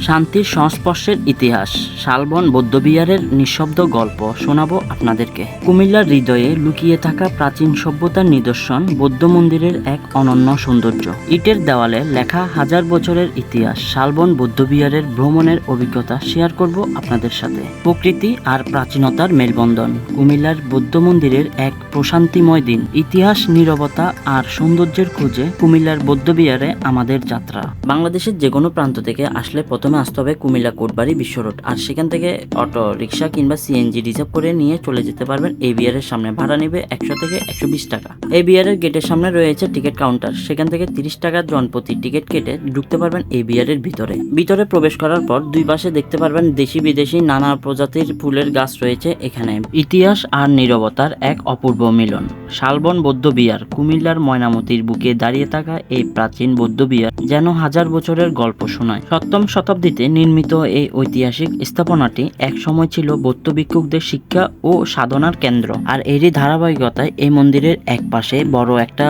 শান্তির সংস্পর্শের ইতিহাস, শালবন বৌদ্ধবিহারের নিঃশব্দ গল্প শোনাবো আপনাদেরকে। কুমিল্লার হৃদয়ে লুকিয়ে থাকা প্রাচীন সভ্যতার নিদর্শন বৌদ্ধ মন্দিরের এক অনন্য সৌন্দর্য। ইটের দেওয়ালে লেখা হাজার বছরের ইতিহাস, শালবন বৌদ্ধবিহারের ভ্রমণের অভিজ্ঞতা শেয়ার করব আপনাদের সাথে। প্রকৃতি আর প্রাচীনতার মেলবন্ধন, কুমিল্লার বৌদ্ধ মন্দিরের এক প্রশান্তিময় দিন। ইতিহাস, নীরবতা আর সৌন্দর্যের খোঁজে কুমিল্লার বৌদ্ধবিহারে আমাদের যাত্রা। বাংলাদেশের যে কোনো প্রান্ত থেকে আসলে প্রথমে আসতে হবে কুমিল্লা কোটবাড়ি বিশ্ব রোড, আর সেখান থেকে অটো রিক্সা কিংবা সিএনজি রিজার্ভ করে নিয়ে চলে যেতে পারবেন এই বিহারের সামনে। ভাড়া নেবে 100 থেকে 120 টাকা। এই বিহারের গেটের সামনে রয়েছে টিকিট কাউন্টার, সেখান থেকে 30 টাকা জনপ্রতি টিকিট কেটে ঢুকতে পারবেন এই বিহারের ভিতরে। ভিতরে প্রবেশ করার পর দুই পাশে দেখতে পারবেন দেশি বিদেশি নানা প্রজাতির ফুলের গাছ রয়েছে এখানে। ইতিহাস আর নীরবতার এক অপূর্ব মিলন। শালবন বৌদ্ধবিহার, কুমিল্লার ময়নামতির বুকে দাঁড়িয়ে থাকা এই প্রাচীন বৌদ্ধবিহার যেন হাজার বছরের গল্প শোনায়। 7ম শতাব্দীতে নির্মিত এই ঐতিহাসিক স্থাপনাটি এক সময় ছিল বৌদ্ধ ভিক্ষুকদের শিক্ষা ও সাধনার কেন্দ্র। আর এরই ধারাবাহিকতায় এই মন্দিরের এক পাশে বড় একটা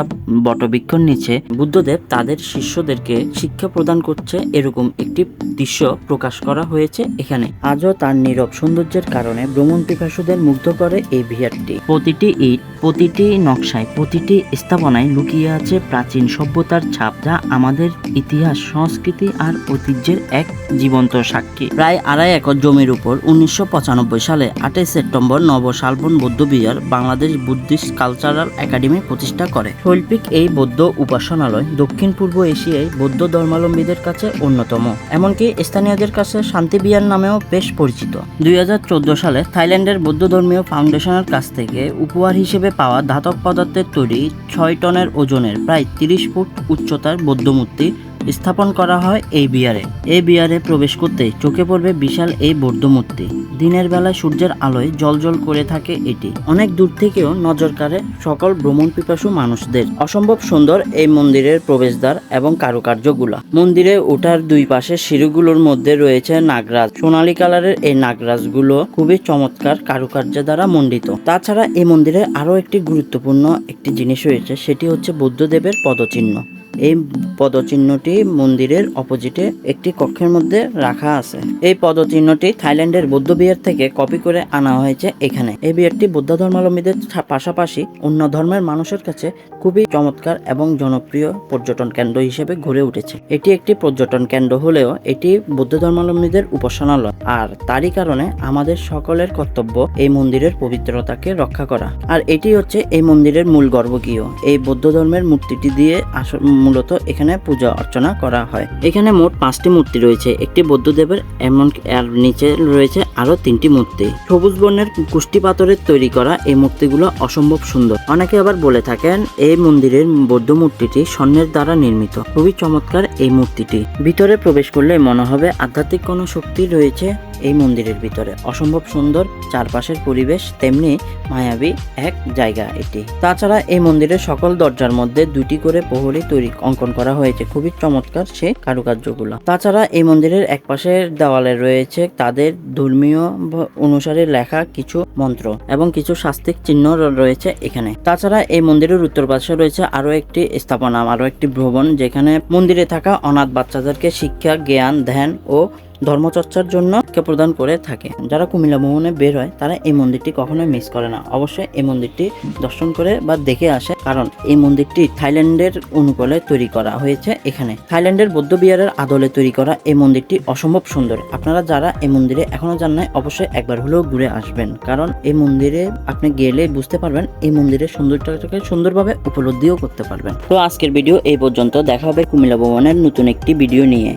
বটবৃক্ষর নিচে বুদ্ধদেব তাদের শিষ্যদেরকে শিক্ষা প্রদান করছে, এরকম একটি দৃশ্য প্রকাশ করা হয়েছে এখানে। আজও তার নীরব সৌন্দর্যের কারণে ভ্রমণ পিপাসুদের মুগ্ধ করে এই বিহারটি। প্রতিটি ইট, প্রতিটি নকশায়, প্রতিটি স্থাপনায় লুকিয়ে আছে প্রাচীন সভ্যতার ছাপ, যা আমাদের ইতিহাস, সংস্কৃতি আর ঐতিহ্যের এক জীবন্ত সাক্ষী। প্রায় 2.5 একর জমির উপর 1995 সালে 28 সেপ্টেম্বর নব শালবন বৌদ্ধবিহার বাংলাদেশ বুদ্ধিস্ট কালচারাল একাডেমি প্রতিষ্ঠা করে। শৈল্পিক এই বৌদ্ধ উপাসনালয় দক্ষিণ পূর্ব এশিয়ায় বৌদ্ধ ধর্মাবলম্বীদের কাছে অন্যতম, এমনকি স্থানীয়দের কাছে শান্তি বিহার নামেও বেশ পরিচিত। 2014 সালে থাইল্যান্ডের বৌদ্ধ ধর্মীয় ফাউন্ডেশনের কাছ থেকে উপহার হিসেবে পাওয়া ধাতব পদার্থের তৈরি 6 টনের ওজনের প্রায় 30 ফুট উচ্চতার বৌদ্ধ মূর্তি স্থাপন করা হয় এই বিহারে। এই বিহারে প্রবেশ করতে চোখে পড়বে বিশাল এই বৌদ্ধ মূর্তি। দিনের বেলায় সূর্যের আলোয় জ্বলজ্বল করে থাকে এটি। অনেক দূর থেকেও নজর কাড়ে সকল ভ্রমণ পিপাসু মানুষদের। অসম্ভব সুন্দর এই মন্দিরের প্রবেশদ্বার এবং কারুকার্যগুলা। মন্দিরে ওঠার দুই পাশে সিঁড়িগুলোর মধ্যে রয়েছে নাগরাজ। সোনালী কালারের এই নাগরাজগুলো খুবই চমৎকার কারুকার্য দ্বারা মণ্ডিত। তাছাড়া এই মন্দিরে আরো একটি গুরুত্বপূর্ণ একটি জিনিস রয়েছে, সেটি হচ্ছে বুদ্ধদেবের পদচিহ্ন। এই পদচিহ্নটি মন্দিরের অপোজিটে একটি কক্ষের মধ্যে রাখা আছে। এই পদচিহ্নটি থাইল্যান্ডের বৌদ্ধবিহার থেকে কপি করে আনা হয়েছে এখানে। এই বিহারটি বৌদ্ধ ধর্মাবলম্বীদের পাশাপাশি অন্য ধর্মের মানুষের কাছে খুবই চমৎকার এবং জনপ্রিয় পর্যটন কেন্দ্র হিসেবে গড়ে উঠেছে। এটি একটি পর্যটন কেন্দ্র হলেও এটি বৌদ্ধ ধর্মাবলম্বীদের উপাসনালয়, আর তারই কারণে আমাদের সকলের কর্তব্য এই মন্দিরের পবিত্রতাকে রক্ষা করা। আর এটি হচ্ছে এই মন্দিরের মূল গর্ভগৃহ। এই বৌদ্ধ ধর্মের মূর্তিটি দিয়ে মূলত এখানে পূজা অর্চনা করা হয়। এখানে মোট 5টি মূর্তি রয়েছে, একটি বৌদ্ধদেবের, এমন আর নিচে রয়েছে আরো 3টি মূর্তি। সবুজ বর্ণের কুষ্টি পাথরের তৈরি করা এই মূর্তিগুলো অসম্ভব সুন্দর। অনেকে আবার বলে থাকেন এই মন্দিরের বৌদ্ধ মূর্তিটি স্বর্ণের দ্বারা নির্মিত। খুবই চমৎকার এই মূর্তিটি। ভিতরে প্রবেশ করলে মনে হবে আধ্যাত্মিক কোনো শক্তি রয়েছে এই মন্দিরের ভিতরে। অসম্ভব সুন্দর চারপাশের পরিবেশ, তেমনি মায়াবী এক জায়গা এটি। তাছাড়া এই মন্দিরের সকল দরজার মধ্যে 2টি করে প্রহরী অঙ্কন করা হয়েছে, খুবই চমৎকার সে কারুকার্যগুলো। তাছাড়া এই মন্দিরের এক পাশের দেওয়ালে রয়েছে তাদের ধর্মীয় অনুসারে লেখা কিছু মন্ত্র এবং কিছু শাস্তিক চিহ্ন রয়েছে এখানে। তাছাড়া এই মন্দিরের উত্তর পাশে রয়েছে আরো একটি স্থাপনা, আরো একটি ভবন, যেখানে মন্দিরে থাকা অনাথ বাচ্চাদেরকে শিক্ষা, জ্ঞান, ধ্যান ও ধর্মচর্চার জন্য প্রদান করে থাকে। যারা কুমিল্লা ভ্রমণে বের হয় তারা এই মন্দিরটি কখনোই মিস করে না, অবশ্যই এই মন্দিরটি দর্শন করে বা দেখে আসে, কারণ এই মন্দিরটি থাইল্যান্ডের অনুকূলে তৈরি করা হয়েছে। এখানে থাইল্যান্ডের বৌদ্ধবিহারের আদলে তৈরি করা এই মন্দিরটি অসম্ভব সুন্দর। আপনারা যারা এই মন্দিরে এখনো যান নাই অবশ্যই একবার হলেও ঘুরে আসবেন, কারণ এই মন্দিরে আপনি গেলে বুঝতে পারবেন এই মন্দিরের সৌন্দর্যটাকে সুন্দরভাবে উপলব্ধিও করতে পারবেন। তো আজকের ভিডিও এই পর্যন্ত, দেখা হবে কুমিল্লা ভ্রমণের নতুন একটি ভিডিও নিয়ে।